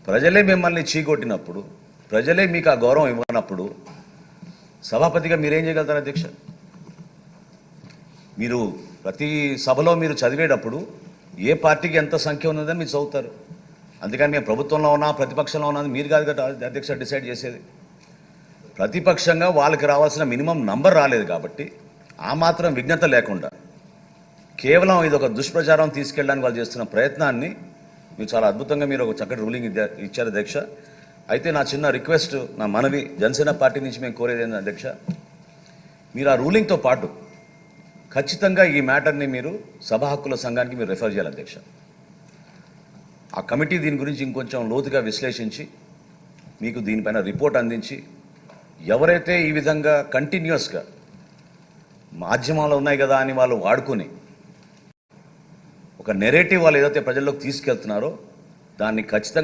ప్రజలే మిమ్మల్ని చీకొట్టినప్పుడు, ప్రజలే మీకు ఆ గౌరవం ఇవ్వనప్పుడు సభాపతిగా మీరేం చేయగలుగుతారు అధ్యక్ష? మీరు ప్రతి సభలో మీరు చదివేటప్పుడు ఏ పార్టీకి ఎంత సంఖ్య ఉన్నదని మీరు చదువుతారు. అందుకని మేము ప్రభుత్వంలో ఉన్నా ప్రతిపక్షంలో ఉన్నది మీరు కాదు కదా అధ్యక్ష డిసైడ్ చేసేది. ప్రతిపక్షంగా వాళ్ళకి రావాల్సిన మినిమం నంబర్ రాలేదు కాబట్టి ఆ మాత్రం విజ్ఞత లేకుండా కేవలం ఇది ఒక దుష్ప్రచారం తీసుకెళ్ళడానికి వాళ్ళు చేస్తున్న ప్రయత్నాన్ని మీరు చాలా అద్భుతంగా మీరు ఒక చక్కటి రూలింగ్ ఇచ్చారు అధ్యక్ష. అయితే నా చిన్న రిక్వెస్ట్, నా మనవి జనసేన పార్టీ నుంచి మేము కోరేది ఏంటంటే అధ్యక్ష, మీరు ఆ రూలింగ్తో పాటు ఖచ్చితంగా ఈ మ్యాటర్ని మీరు సభా హక్కుల సంఘానికి మీరు రెఫర్ చేయాలి అధ్యక్ష. ఆ కమిటీ దీని గురించి ఇంకొంచెం లోతుగా విశ్లేషించి మీకు దీనిపైన రిపోర్ట్ అందించి ఎవరైతే ఈ విధంగా కంటిన్యూస్గా మాధ్యమాలు ఉన్నాయి కదా అని వాళ్ళు వాడుకొని ఒక నెరేటివ్ వాళ్ళు ఏదైతే ప్రజల్లోకి తీసుకెళ్తున్నారో దాన్ని ఖచ్చితంగా